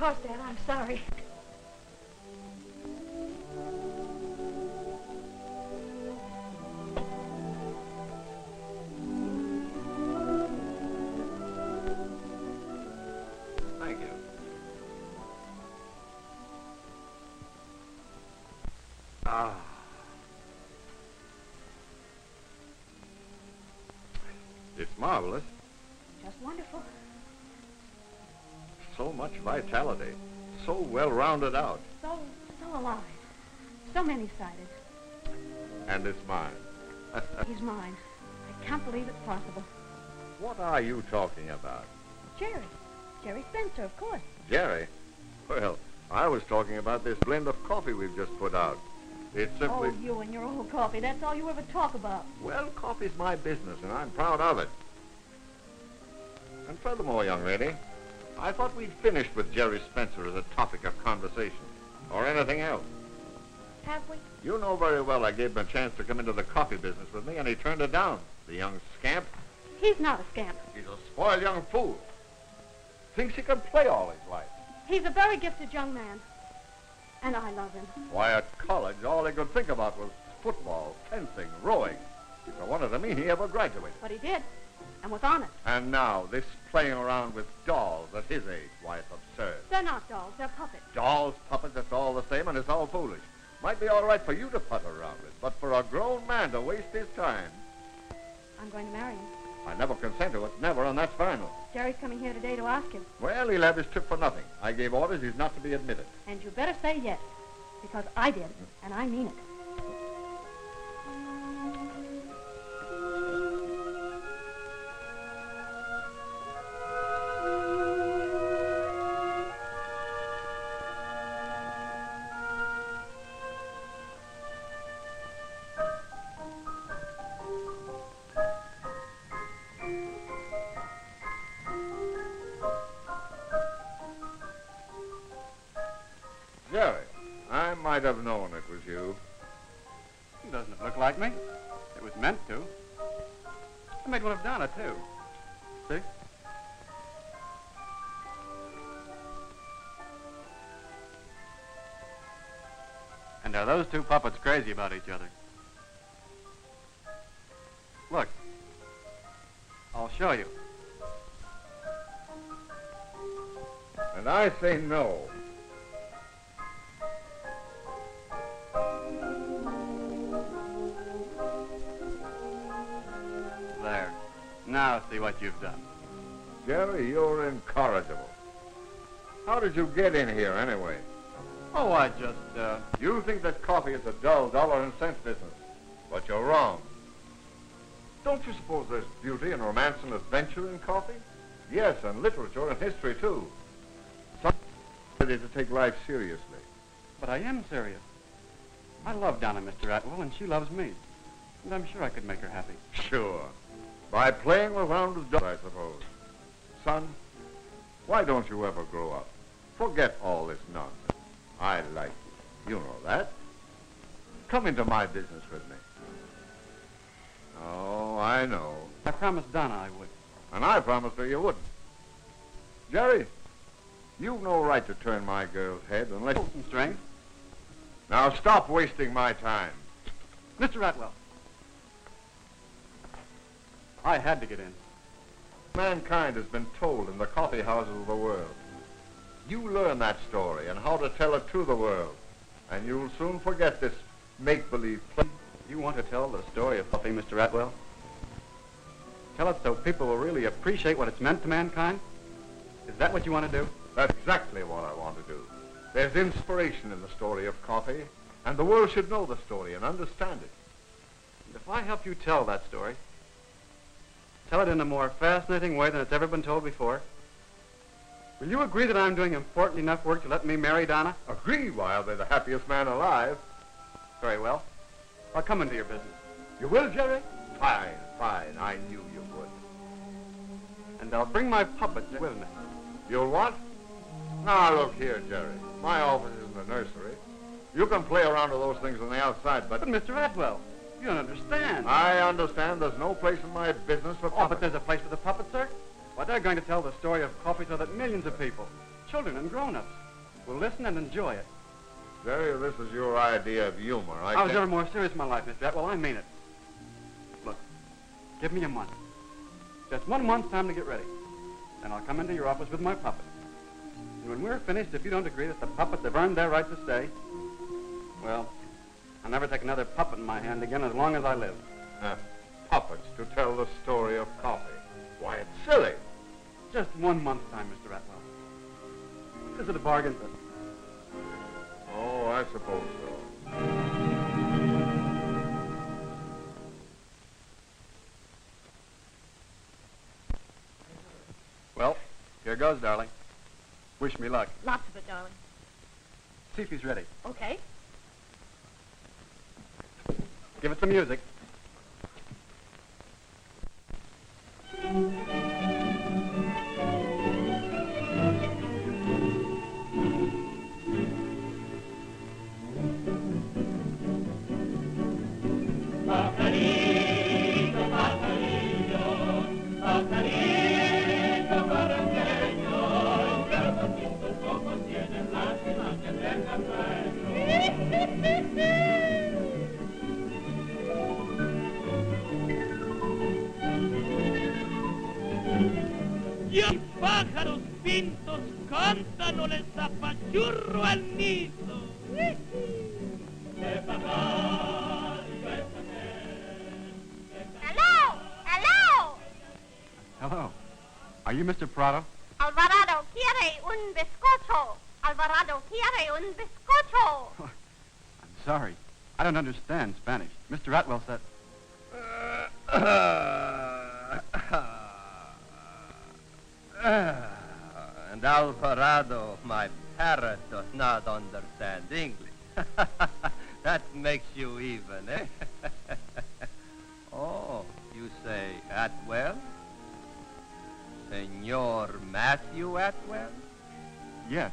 course, Dad. I'm sorry. Thank you. Ah. It's marvelous. Just wonderful. So much vitality. So well rounded out. So alive. So many-sided. And it's mine. He's mine. I can't believe it's possible. What are you talking about? Jerry. Jerry Spencer, of course. Jerry? Well, I was talking about this blend of coffee we've just put out. It's simply... Oh, you and your old coffee. That's all you ever talk about. Well, coffee's my business, and I'm proud of it. And furthermore, young lady, I thought we'd finished with Jerry Spencer as a topic of conversation, or anything else. Have we? You know very well I gave him a chance to come into the coffee business with me, and he turned it down, the young scamp. He's not a scamp. He's a spoiled young fool. Thinks he can play all his life. He's a very gifted young man. And I love him. Why, at college, all he could think about was football, fencing, rowing. If I wanted to mean he ever graduated. But he did. And was honest. And now, this playing around with dolls at his age, why, it's absurd. They're not dolls. They're puppets. Dolls, puppets, it's all the same, and it's all foolish. Might be all right for you to putter around with, but for a grown man to waste his time. I'm going to marry him. I never consent to it, never, and that's final. Jerry's coming here today to ask him. Well, he'll have his trip for nothing. I gave orders he's not to be admitted. And you better say yes, because I did, and I mean it. Jerry, I might have known it was you. Doesn't it look like me? It was meant to. I made one of Donna, too. See? And are those two puppets crazy about each other? Look. I'll show you. And I say no. There. Now see what you've done. Jerry, you're incorrigible. How did you get in here, anyway? Oh, I just, You think that coffee is a dull dollar and cent business, but you're wrong. Don't you suppose there's beauty and romance and adventure in coffee? Yes, and literature and history, too. Somebody to take life seriously. But I am serious. I love Donna, Mr. Atwell, and she loves me. And I'm sure I could make her happy. Sure. By playing around with dolls, I suppose. Son, why don't you ever grow up? Forget all this nonsense. I like you. You know that. Come into my business with me. Oh, I know. I promised Donna I would. And I promised her you wouldn't. Jerry, you've no right to turn my girl's head unless... Pull some strength. Now stop wasting my time. Mr. Atwell. I had to get in. Mankind has been told in the coffee houses of the world. You learn that story and how to tell it to the world, and you'll soon forget this make-believe play. You want to tell the story of coffee, Mr. Atwell? Tell it so people will really appreciate what it's meant to mankind? Is that what you want to do? That's exactly what I want to do. There's inspiration in the story of coffee, and the world should know the story and understand it. And if I help you tell that story, tell it in a more fascinating way than it's ever been told before, will you agree that I'm doing important enough work to let me marry Donna? Agree? Why, I'll be the happiest man alive. Very well. I'll come into your business. You will, Jerry? Fine, fine. I knew you would. And I'll bring my puppets with me. You'll what? Now, look here, Jerry. My office isn't a nursery. You can play around with those things on the outside, but... But, Mr. Atwell, you don't understand. I understand there's no place in my business for Oh, puppets. but there's a place for the puppets, sir. Why, they're going to tell the story of coffee so that millions of people, children and grown-ups will listen and enjoy it. Jerry, this is your idea of humor. I was never more serious in my life, Mr. Atwell. I mean it. Look, give me a month. Just 1 month's time to get ready. Then I'll come into your office with my puppet. And when we're finished, if you don't agree that the puppets have earned their right to stay, well, I'll never take another puppet in my hand again as long as I live. Puppets to tell the story of coffee. Why, it's silly. Just 1 month's time, Mr. Atwell. Is it a bargain, sir? Oh, I suppose so. Well, here goes, darling. Wish me luck. Lots of it, darling. See if he's ready. Okay. Give it some music. Y los pájaros pintos cantan o les apachurro al nido. Hello! Hello! Hello. Are you Mr. Prado? Alvarado quiere un bizcocho. Alvarado quiere un bizcocho. I'm sorry. I don't understand Spanish. Mr. Atwell said... And Alvarado, my parrot, does not understand English. That makes you even, eh? Oh, you say Atwell? Senor Matthew Atwell? Yes.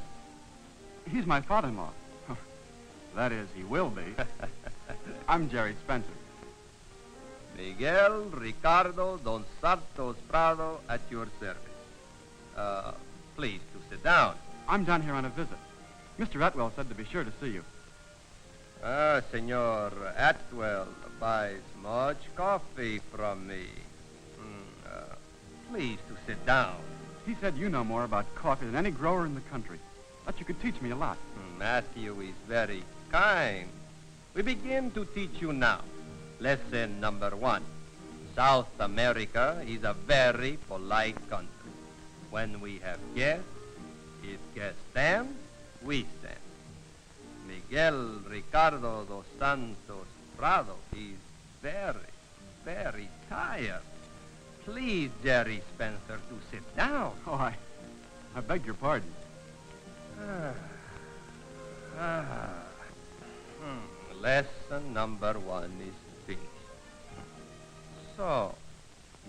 He's my father-in-law. That is, he will be. I'm Jerry Spencer. Miguel Ricardo Don Santos Prado at your service. Please to sit down. I'm down here on a visit. Mr. Atwell said to be sure to see you. Senor Atwell buys much coffee from me. Please to sit down. He said you know more about coffee than any grower in the country. That you could teach me a lot. Matthew is very kind. We begin to teach you now. Lesson number 1. South America is a very polite country. When we have guests, if guests stand, we stand. Miguel Ricardo dos Santos Prado is very, very tired. Please, Jerry Spencer, to sit down. Oh, I beg your pardon. Lesson number 1 is finished. So,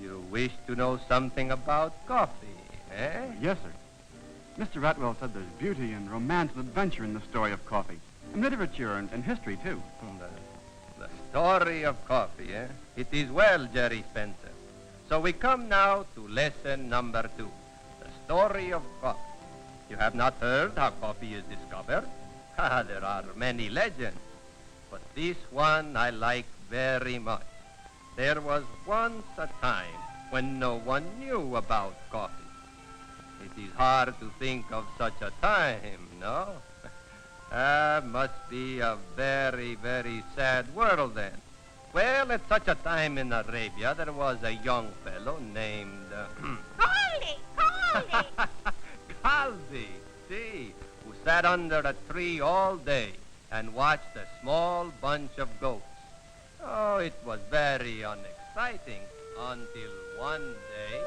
you wish to know something about coffee, eh? Yes, sir. Mr. Atwell said there's beauty and romance and adventure in the story of coffee. And literature and history, too. The story of coffee, eh? It is well, Jerry Spencer. So we come now to lesson number 2. The story of coffee. You have not heard how coffee is discovered? There are many legends. But this one I like very much. There was once a time when no one knew about coffee. It is hard to think of such a time, no? Must be a very, very sad world then. Well, at such a time in Arabia, there was a young fellow named... Caldi! Caldi, see, who sat under a tree all day and watched a small bunch of goats. Oh, it was very unexciting until one day...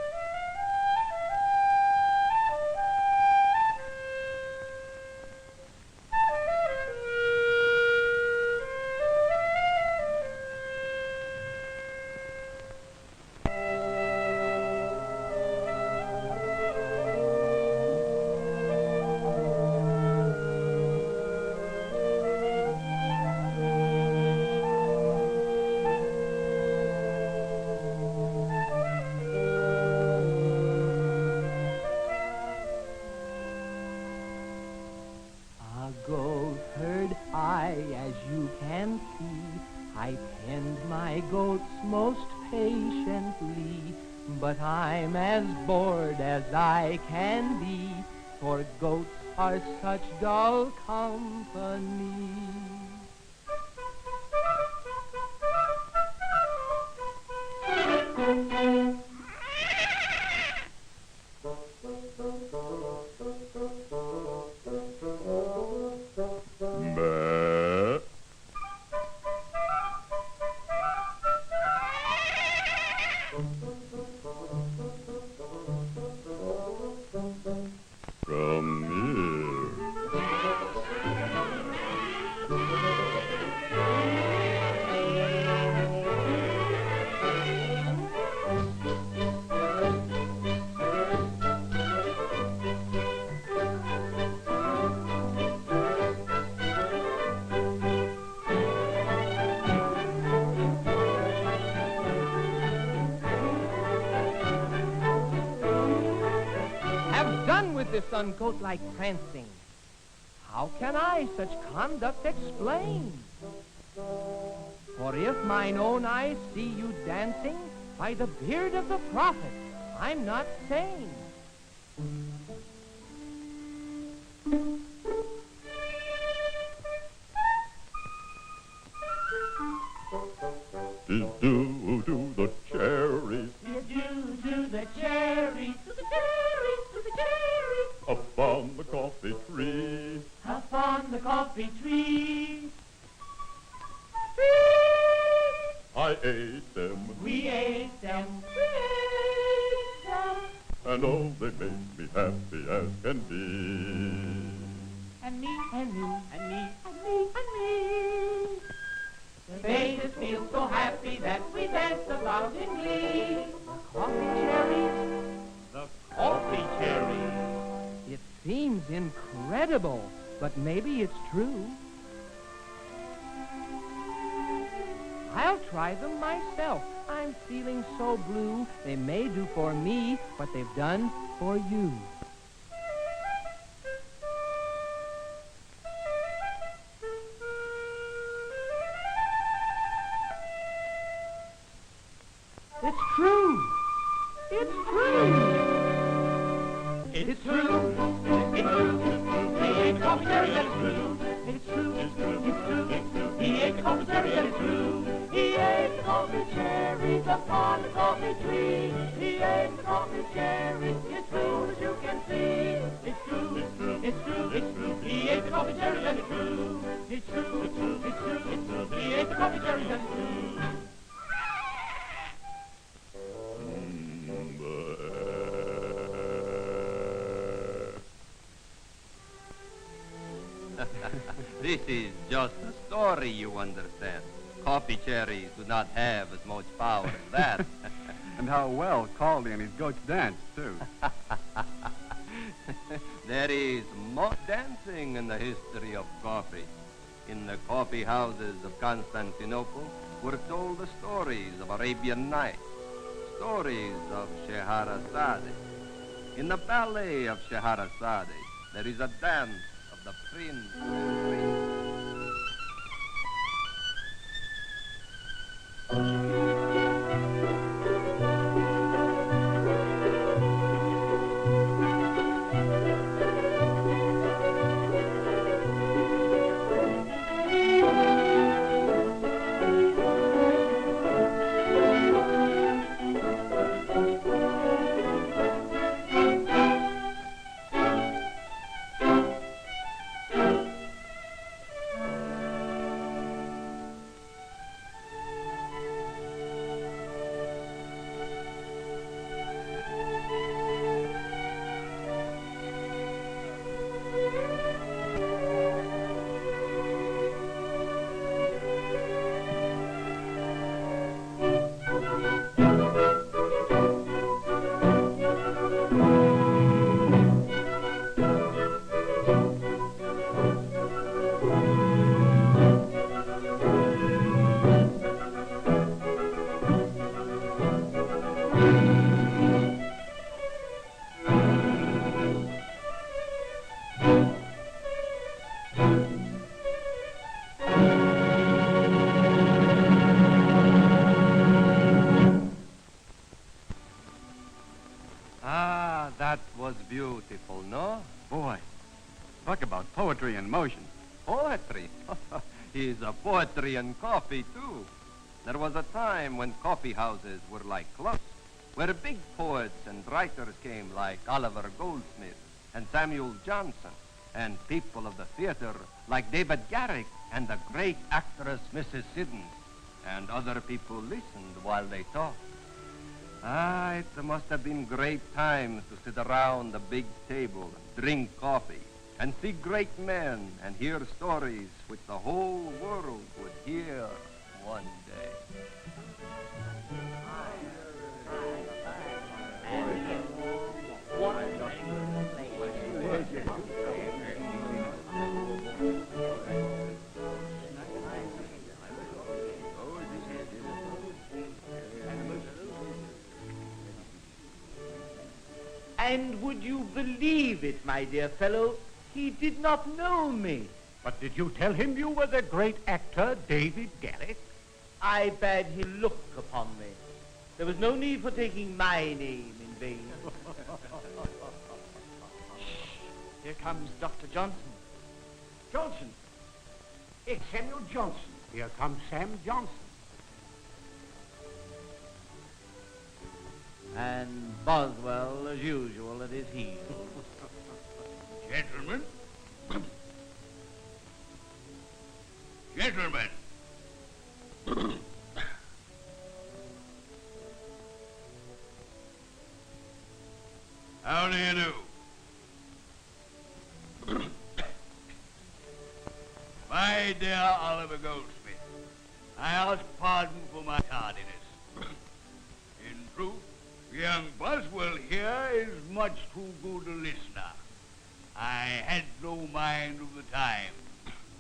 bored. As you can see, I tend my goats most patiently, but I'm as bored as I can be, for goats are such dull company. This ungoat-like prancing, how can I such conduct explain? For if mine own eyes see you dancing, by the beard of the prophet, I'm not sane. Do the cherries. Do the cherries. Do the cherries. Do the cherries. Up on the coffee tree. Up on the coffee tree. I ate them. We ate them. We ate them. And oh, they make me happy as can be. And me, and me, and me, and me, and me. They made us feel so happy that we danced about in glee. Coffee cherries? The coffee cherries. It seems incredible, but maybe it's true. I'll try them myself. I'm feeling so blue. They may do for me what they've done for you. It's true. It's true. It's true. It's true. He ate the coffee cherries and it's true. It's true. It's true. He ate the coffee cherries and it's true. He ate the coffee cherries upon the coffee tree. He ate the coffee cherries. It's true as you can see. It's true. It's true. It's true. It's true. He ate the coffee cherries and it's true. It's true. It's true. It's true. It's true. He ate the coffee cherries and it's true. This is just a story, you understand. Coffee cherries do not have as much power as that. And how well Caldy and his goats dance, too. There is much dancing in the history of coffee. In the coffee houses of Constantinople were told the stories of Arabian Nights, stories of Scheherazade. In the ballet of Scheherazade, there is a dance of the prince and princess. Talk about poetry in motion. Poetry? He's a poetry in coffee, too. There was a time when coffee houses were like clubs, where big poets and writers came like Oliver Goldsmith and Samuel Johnson, and people of the theater like David Garrick and the great actress Mrs. Siddons, and other people listened while they talked. Ah, it must have been great times to sit around the big table, drink coffee, and see great men and hear stories which the whole world would hear one day. And would you believe it, my dear fellow, he did not know me. But did you tell him you were the great actor, David Garrick? I bade him look upon me. There was no need for taking my name in vain. Here comes Dr. Johnson. Johnson? It's Samuel Johnson. Here comes Sam Johnson. And Boswell, as usual, at his heels. Gentlemen. Gentlemen. How do you do? My dear Oliver Goldsmith, I ask pardon for my tardiness. In truth, young Boswell here is much too good a listener. I had no mind of the time.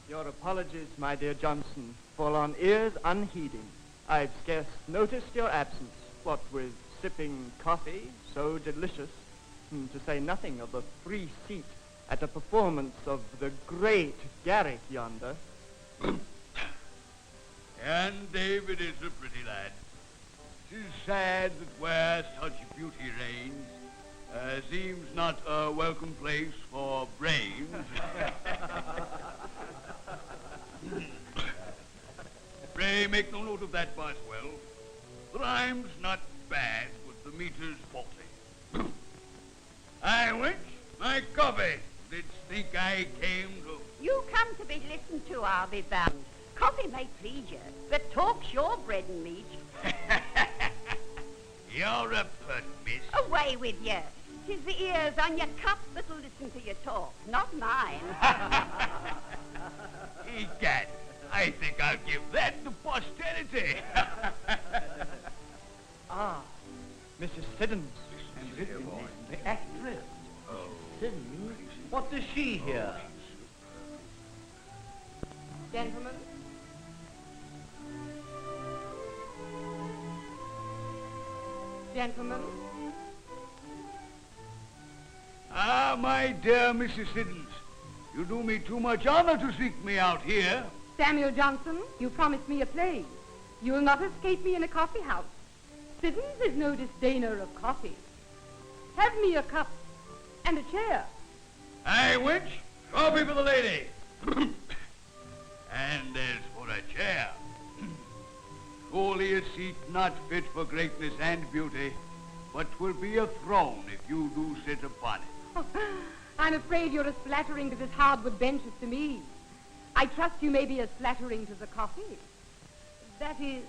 Your apologies, my dear Johnson, fall on ears unheeding. I've scarce noticed your absence, what with sipping coffee, so delicious, to say nothing of a free seat at a performance of the great Garrick yonder. And David is a pretty lad. 'Tis sad that where such beauty reigns, seems not a welcome place for brains. Pray make no note of that, Boswell. The rhyme's not bad, but the meter's faulty. I went my coffee. Didst think I came to... You come to be listened to, I'll be bound. Coffee may please you, but talk's your bread and meat. You're a pert miss. Away with you. 'Tis the ears on your cup that'll listen to your talk, not mine. Egad, I think I'll give that to posterity. Ah, Mrs. Siddons. The actress. Siddons? What does she hear? Gentlemen. Gentlemen. Ah, my dear Mrs. Siddons, you do me too much honor to seek me out here. Samuel Johnson, you promised me a play. You will not escape me in a coffee house. Siddons is no disdainer of coffee. Have me a cup and a chair. Aye, wench, coffee for the lady. And as for a chair, surely a seat not fit for greatness and beauty, but 'twill be a throne if you do sit upon it. I'm afraid you're as flattering to this hardwood bench as to me. I trust you may be as flattering to the coffee. That is,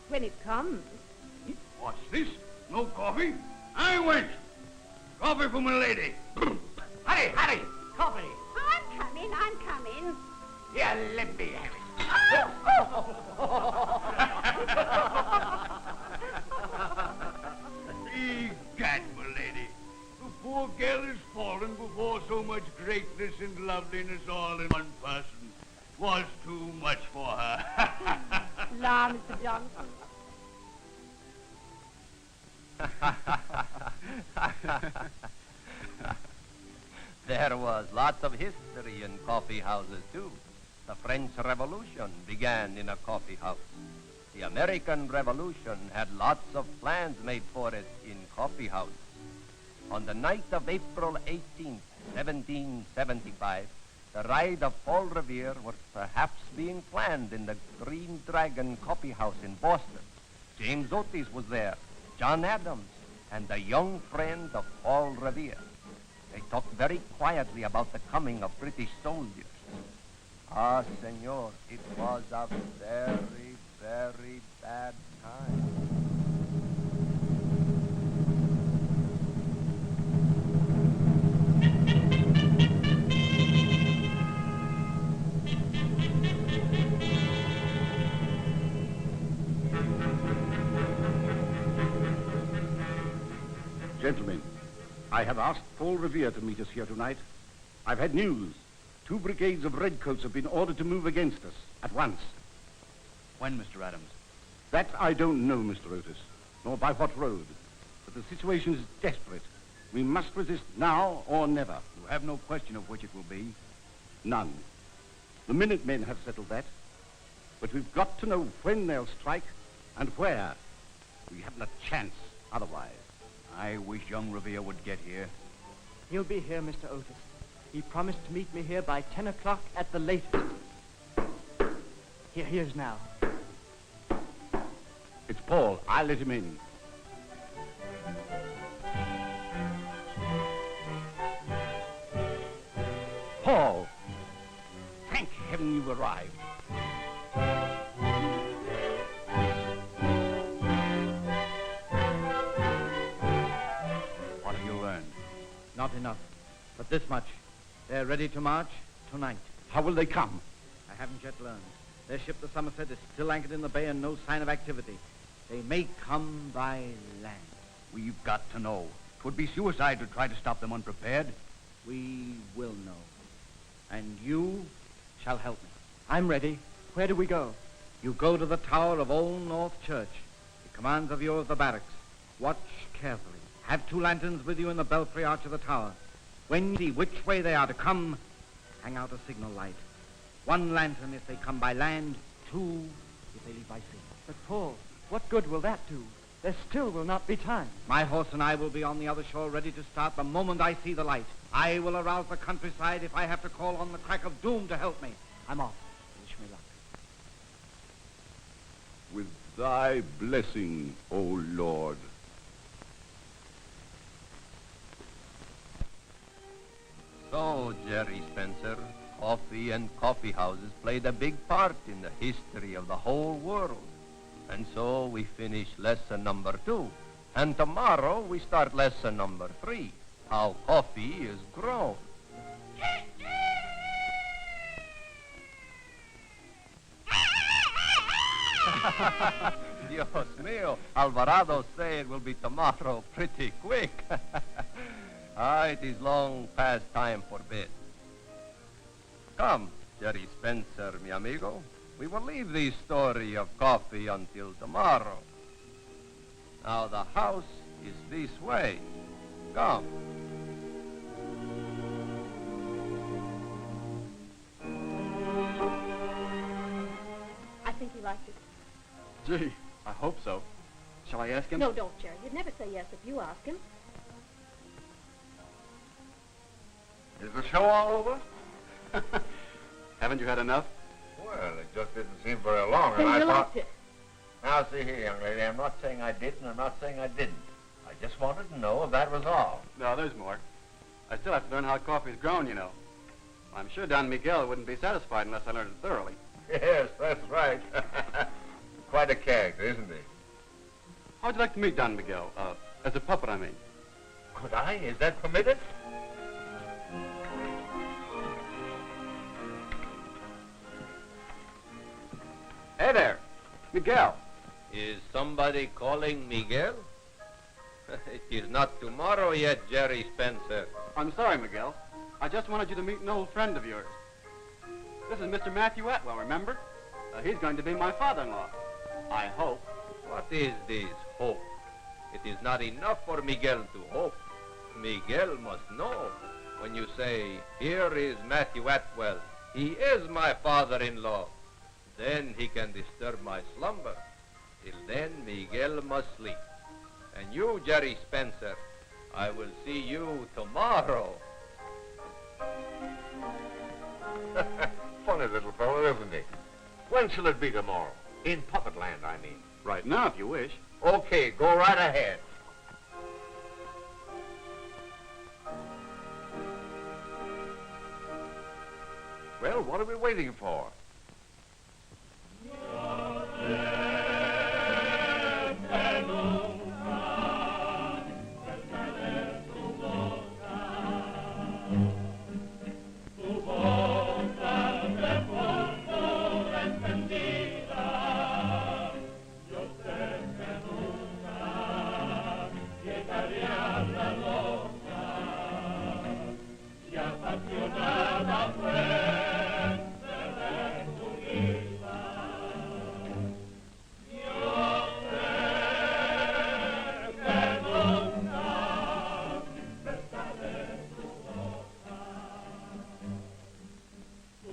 when it comes. What's this? No coffee? I went. Coffee for my lady. Hurry, hurry! Coffee! I'm coming. Here, let me have it. Egad, my lady. The poor girl has fallen before so much greatness and loveliness all in one person. Was too much for her. La, Mr. Johnson. There was lots of history in coffee houses, too. The French Revolution began in a coffee house. The American Revolution had lots of plans made for it in coffee houses. On the night of April 18th, 1775, the ride of Paul Revere was perhaps being planned in the Green Dragon Coffee House in Boston. James Otis was there, John Adams, and a young friend of Paul Revere. They talked very quietly about the coming of British soldiers. Ah, senor, it was a very, very bad time. Gentlemen, I have asked Paul Revere to meet us here tonight. I've had news. 2 brigades of redcoats have been ordered to move against us at once. When, Mr. Adams? That I don't know, Mr. Otis, nor by what road. But the situation is desperate. We must resist now or never. You have no question of which it will be. None. The Minutemen have settled that. But we've got to know when they'll strike and where. We haven't a chance otherwise. I wish young Revere would get here. He'll be here, Mr. Otis. He promised to meet me here by 10 o'clock at the latest. Here he is now. It's Paul. I'll let him in. Paul! Thank heaven you've arrived. What have you learned? Not enough, but this much. They're ready to march tonight. How will they come? I haven't yet learned. Their ship, the Somerset, is still anchored in the bay and no sign of activity. They may come by land. We've got to know. 'Twould be suicide to try to stop them unprepared. We will know. And you shall help me. I'm ready. Where do we go? You go to the tower of Old North Church. It commands a view of the barracks. Watch carefully. Have 2 lanterns with you in the belfry arch of the tower. When you see which way they are to come, hang out a signal light. 1 lantern if they come by land, 2 if they leave by sea. But, Paul, what good will that do? There still will not be time. My horse and I will be on the other shore ready to start the moment I see the light. I will arouse the countryside if I have to call on the crack of doom to help me. I'm off. Wish me luck. With thy blessing, O Lord. So, Jerry Spencer, coffee and coffee houses played a big part in the history of the whole world. And so we finish lesson number 2. And tomorrow we start lesson number 3, how coffee is grown. Dios mío, Alvarado say it will be tomorrow pretty quick. It is long past time for bed. Come, Jerry Spencer, mi amigo. We will leave the story of coffee until tomorrow. Now the house is this way. Come. I think he liked it. Gee, I hope so. Shall I ask him? No, don't, Jerry. You'd never say yes if you ask him. Is the show all over? Haven't you had enough? Well, it just didn't seem very long, Then and I you thought... liked it. Now, see here, young lady, I'm not saying I did, and I'm not saying I didn't. I just wanted to know if that was all. No, there's more. I still have to learn how coffee is grown, you know. I'm sure Don Miguel wouldn't be satisfied unless I learned it thoroughly. Yes, that's right. Quite a character, isn't he? How'd you like to meet Don Miguel? As a puppet, I mean. Could I? Is that permitted? Hey there, Miguel. Is somebody calling Miguel? It is not tomorrow yet, Jerry Spencer. I'm sorry, Miguel. I just wanted you to meet an old friend of yours. This is Mr. Matthew Atwell, remember? He's going to be my father-in-law. I hope. What is this hope? It is not enough for Miguel to hope. Miguel must know. When you say, here is Matthew Atwell, he is my father-in-law, then he can disturb my slumber. Till then, Miguel must sleep. And you, Jerry Spencer, I will see you tomorrow. Funny little fellow, isn't he? When shall it be tomorrow? In Puppet Land, I mean. Right now, if you wish. Okay, go right ahead. Well, what are we waiting for?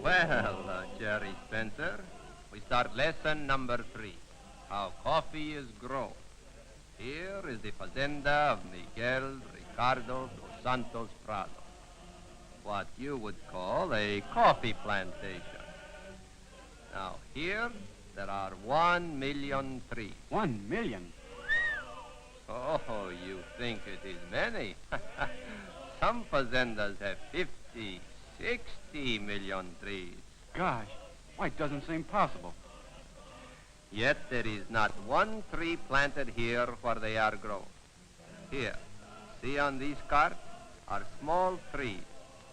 Well, Jerry Spencer, we start lesson number 3, how coffee is grown. Here is the fazenda of Miguel Ricardo dos Santos Prado, what you would call a coffee plantation. Now, here there are 1 million trees. 1 million? Oh, you think it is many? Some fazendas have 50, 60 million trees. Gosh, why, it doesn't seem possible. Yet there is not one tree planted here where they are grown. Here, see on these carts are small trees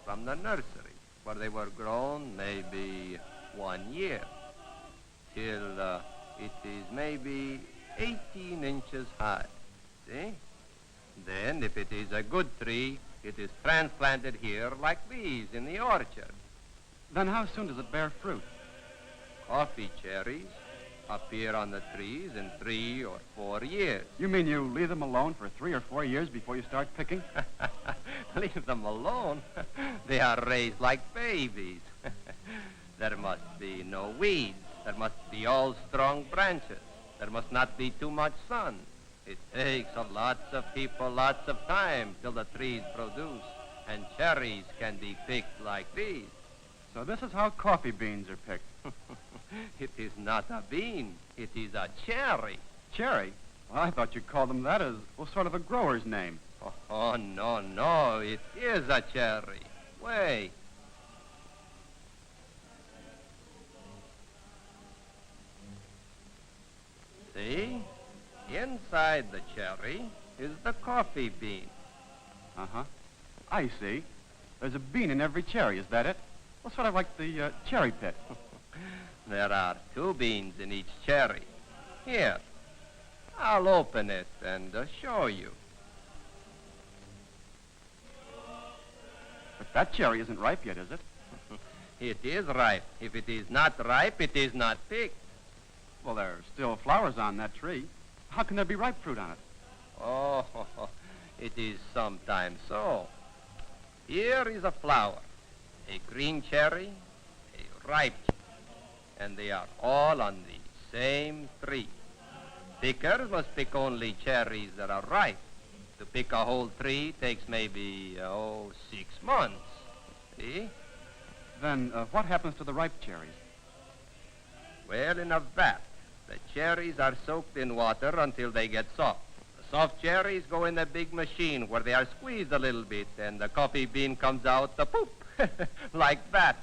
from the nursery where they were grown maybe 1 year till it is maybe 18 inches high. See? Then, if it is a good tree, it is transplanted here like these in the orchard. Then how soon does it bear fruit? Coffee cherries appear on the trees in 3 or 4 years. You mean you leave them alone for 3 or 4 years before you start picking? Leave them alone? They are raised like babies. There must be no weeds. There must be all strong branches. There must not be too much sun. It takes lots of people, lots of time till the trees produce, and cherries can be picked like these. So this is how coffee beans are picked. It is not a bean. It is a cherry. Cherry? Well, I thought you called them that as, well, sort of a grower's name. Oh, no, no. It is a cherry. Wait. See? Inside the cherry is the coffee bean. Uh-huh. I see. There's a bean in every cherry, is that it? Well, sort of like the cherry pit. There are 2 beans in each cherry. Here, I'll open it and show you. But that cherry isn't ripe yet, is it? It is ripe. If it is not ripe, it is not picked. Well, there are still flowers on that tree. How can there be ripe fruit on it? Oh, it is sometimes so. Here is a flower, a green cherry, a ripe cherry, and they are all on the same tree. Pickers must pick only cherries that are ripe. To pick a whole tree takes maybe, 6 months. See? Then what happens to the ripe cherries? Well, in a vat, the cherries are soaked in water until they get soft. The soft cherries go in a big machine where they are squeezed a little bit, and the coffee bean comes out the poop, like that.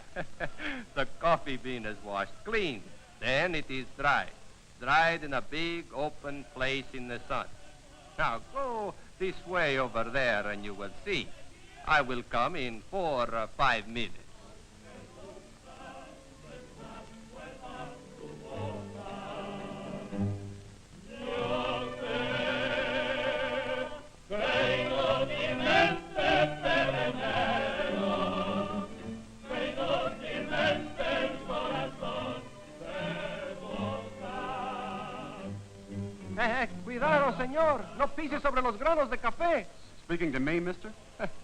The coffee bean is washed clean. Then it is dried in a big open place in the sun. Now go this way over there and you will see. I will come in 4 or 5 minutes. Cuidado, señor. No pise sobre los granos de café. Speaking to me, mister?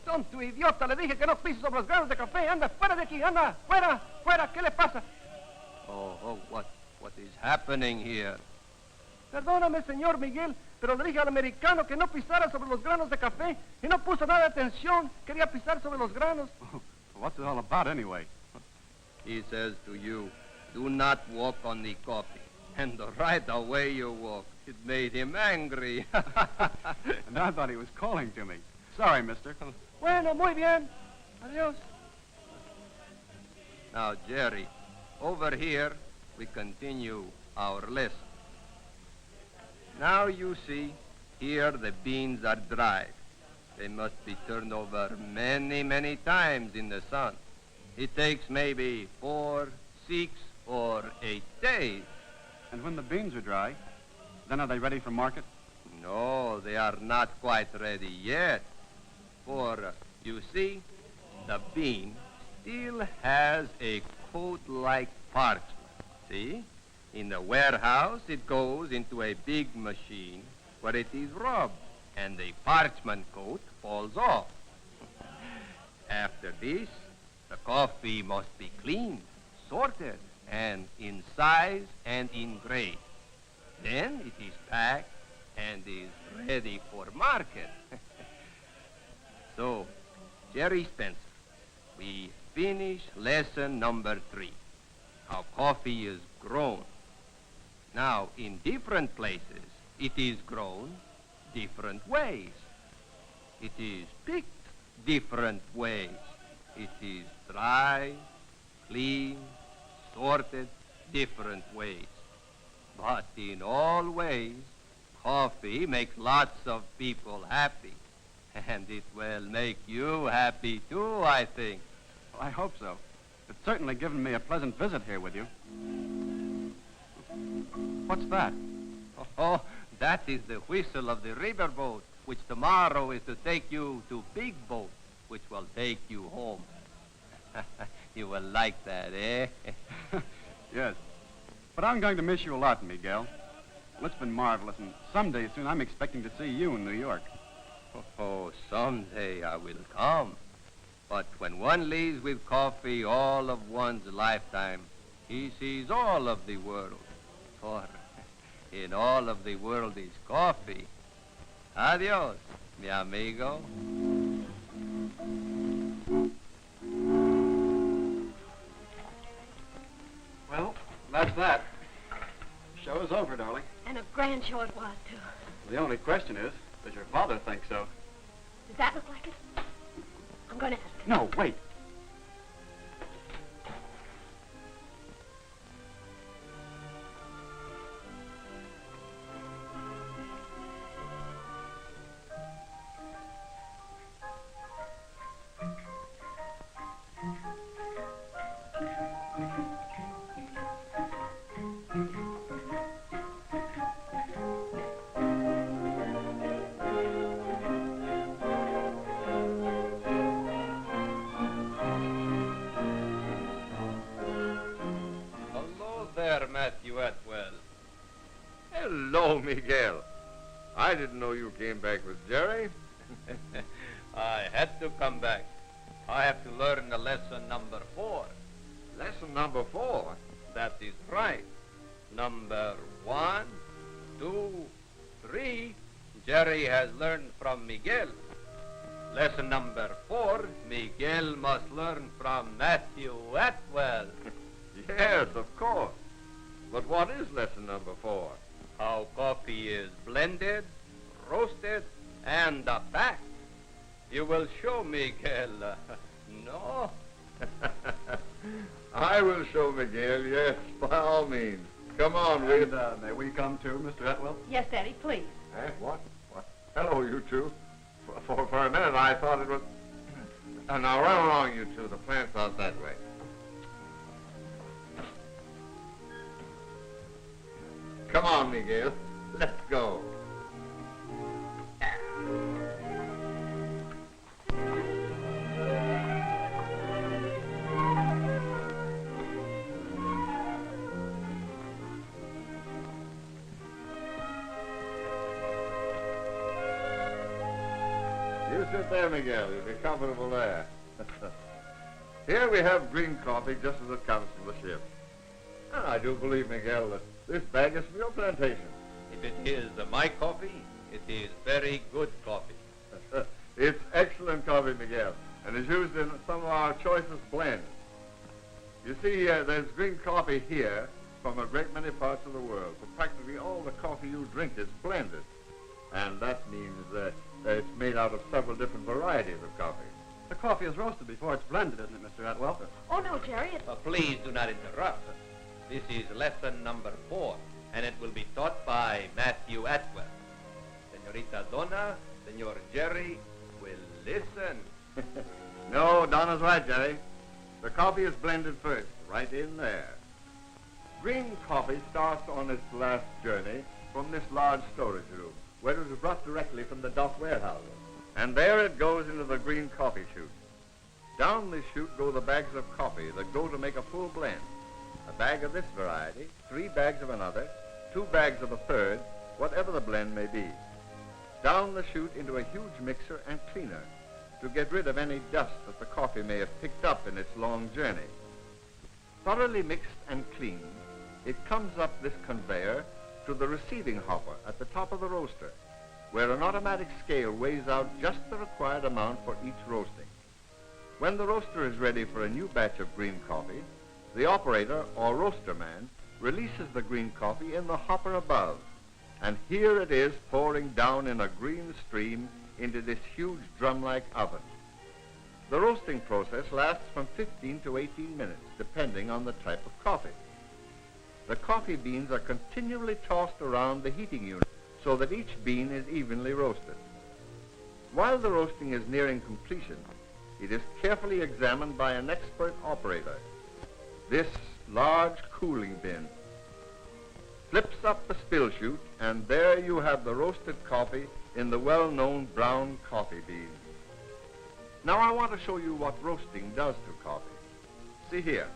Tonto idiota, le dije que no pise sobre los granos de café. Anda, fuera de aquí, anda, fuera, fuera. ¿Qué le pasa? Oh, what is happening here? Perdóname, señor Miguel, pero le dije al americano que no pisara sobre los granos de café y no puso nada de atención. Quería pisar sobre los granos. What's it all about, anyway? He says to you, do not walk on the coffee. And right away you walk. It made him angry. And I thought he was calling to me. Sorry, mister. Bueno, muy bien. Adios. Now, Jerry, over here we continue our lesson. Now you see, here the beans are dried. They must be turned over many, many times in the sun. It takes maybe 4, 6, or 8 days. And when the beans are dry, then are they ready for market? No, they are not quite ready yet. For, you see, the bean still has a coat like parchment. See? In the warehouse, it goes into a big machine where it is rubbed, and the parchment coat falls off. After this, the coffee must be cleaned, sorted, and in size and in grade. Then it is packed and is ready for market. So, Jerry Spencer, we finish lesson number 3, how coffee is grown. Now, in different places, it is grown different ways. It is picked different ways. It is dry, clean, sorted different ways. But in all ways, coffee makes lots of people happy. And it will make you happy, too, I think. Well, I hope so. It's certainly given me a pleasant visit here with you. What's that? Oh, that is the whistle of the riverboat, which tomorrow is to take you to Big Boat, which will take you home. You will like that, eh? Yes. But I'm going to miss you a lot, Miguel. Well, it's been marvelous, and someday soon I'm expecting to see you in New York. Oh, someday I will come. But when one leaves with coffee all of one's lifetime, he sees all of the world. For in all of the world is coffee. Adios, mi amigo. Well, that's that. Show is over, darling. And a grand show it was, too. The only question is, does your father think so? Does that look like it? I'm going to ask him. No, wait. Matthew Atwell. Hello, Miguel. I didn't know you came back with Jerry. I had to come back. I have to learn the lesson number 4. Lesson number 4? That is right. Number 1, 2, 3, Jerry has learned from Miguel. Lesson number 4, Miguel must learn from Matthew Atwell. Yes, of course. But what is lesson number 4? How coffee is blended, roasted, and packed. You will show Miguel, no? I will show Miguel, yes, by all means. Come on, and, may we come too, Mr. Atwell? Yes, Daddy, please. Eh, what? Hello, you two. For a minute, I thought it was... Now, run along, you two. The plant's out that way. Come on, Miguel. Let's go. You sit there, Miguel. You'll be comfortable there. Here we have green coffee just as it comes from the ship. And I do believe, Miguel, that this bag is from your plantation. If it is my coffee, it is very good coffee. It's excellent coffee, Miguel, and is used in some of our choicest blends. You see, there's green coffee here from a great many parts of the world. But practically all the coffee you drink is blended. And that means that it's made out of several different varieties of coffee. The coffee is roasted before it's blended, isn't it, Mr. Atwell? Oh, no, Jerry, it's... Please do not interrupt. This is lesson number 4, and it will be taught by Matthew Atwell. Senorita Donna, Senor Jerry will listen. No, Donna's right, Jerry. The coffee is blended first, right in there. Green coffee starts on its last journey from this large storage room, where it is brought directly from the dock warehouses. And there it goes into the green coffee chute. Down this chute go the bags of coffee that go to make a full blend. A bag of this variety, 3 bags of another, 2 bags of a third, whatever the blend may be. Down the chute into a huge mixer and cleaner to get rid of any dust that the coffee may have picked up in its long journey. Thoroughly mixed and cleaned, it comes up this conveyor to the receiving hopper at the top of the roaster, where an automatic scale weighs out just the required amount for each roasting. When the roaster is ready for a new batch of green coffee, the operator or roaster man releases the green coffee in the hopper above, and here it is pouring down in a green stream into this huge drum-like oven. The roasting process lasts from 15 to 18 minutes, depending on the type of coffee. The coffee beans are continually tossed around the heating unit so that each bean is evenly roasted. While the roasting is nearing completion, it is carefully examined by an expert operator. This large cooling bin flips up the spill chute, and there you have the roasted coffee in the well-known brown coffee bean. Now I want to show you what roasting does to coffee. See here.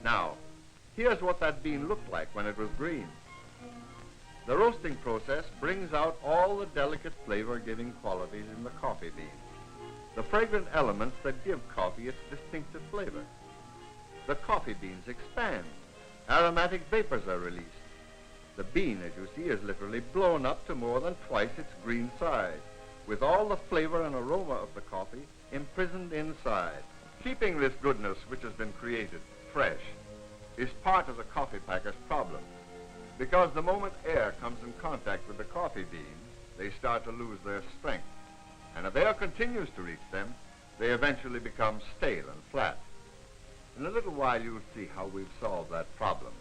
Now, here's what that bean looked like when it was green. The roasting process brings out all the delicate flavor-giving qualities in the coffee bean, the fragrant elements that give coffee its distinctive flavor. The coffee beans expand. Aromatic vapors are released. The bean, as you see, is literally blown up to more than twice its green size, with all the flavor and aroma of the coffee imprisoned inside. Keeping this goodness which has been created fresh is part of the coffee packer's problem, because the moment air comes in contact with the coffee beans, they start to lose their strength. And if air continues to reach them, they eventually become stale and flat. In a little while, you'll see how we've solved that problem.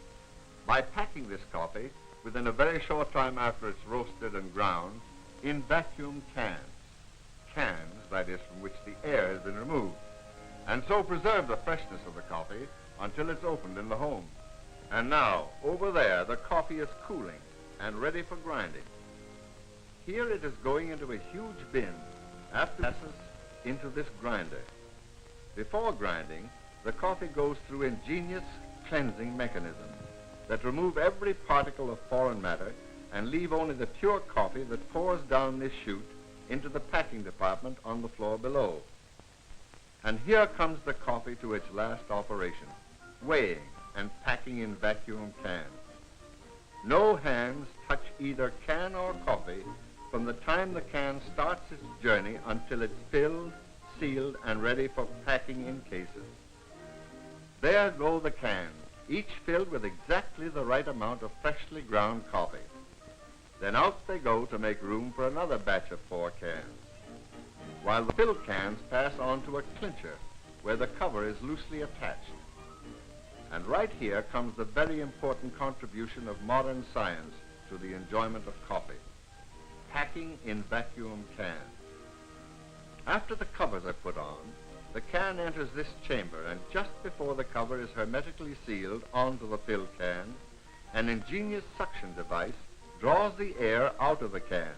By packing this coffee within a very short time after it's roasted and ground in vacuum cans. Cans, that is, from which the air has been removed. And so preserve the freshness of the coffee until it's opened in the home. And now, over there, the coffee is cooling and ready for grinding. Here it is going into a huge bin after it passes into this grinder. Before grinding, the coffee goes through ingenious cleansing mechanisms that remove every particle of foreign matter and leave only the pure coffee that pours down this chute into the packing department on the floor below. And here comes the coffee to its last operation, weighing and packing in vacuum cans. No hands touch either can or coffee from the time the can starts its journey until it's filled, sealed, and ready for packing in cases. There go the cans, each filled with exactly the right amount of freshly ground coffee. Then out they go to make room for another batch of 4 cans, while the filled cans pass on to a clincher where the cover is loosely attached. And right here comes the very important contribution of modern science to the enjoyment of coffee: packing in vacuum cans. After the covers are put on, the can enters this chamber, and just before the cover is hermetically sealed onto the filled can, an ingenious suction device draws the air out of the can,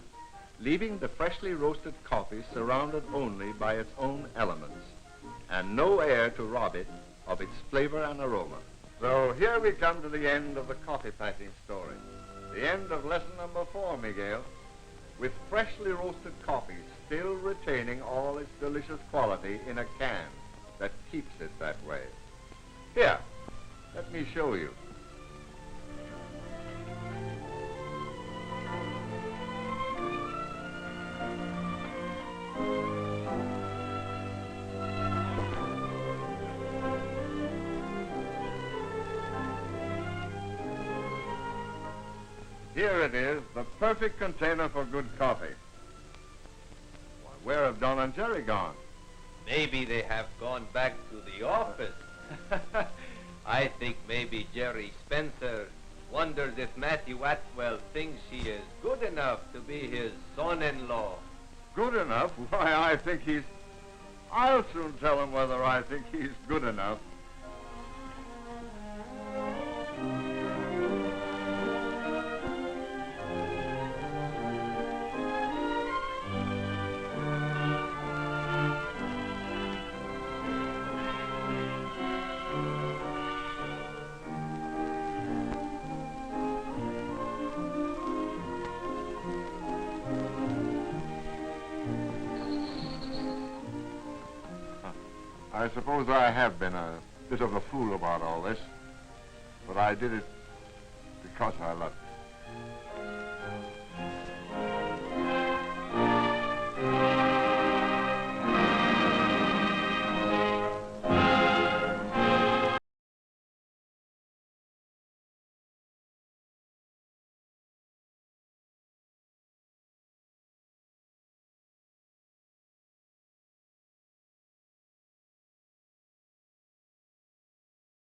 leaving the freshly roasted coffee surrounded only by its own elements, and no air to rob it of its flavor and aroma. So here we come to the end of the coffee packing story, the end of lesson number 4, Miguel, with freshly roasted coffee still retaining all its delicious quality in a can that keeps it that way. Here, let me show you. Here it is, the perfect container for good coffee. Why, where have Don and Jerry gone? Maybe they have gone back to the office. I think maybe Jerry Spencer wonders if Matthew Atwell thinks he is good enough to be his son-in-law. Good enough? Why, I think he's... I'll soon tell him whether I think he's good enough. I suppose I have been a bit of a fool about all this, but I did it because I loved you.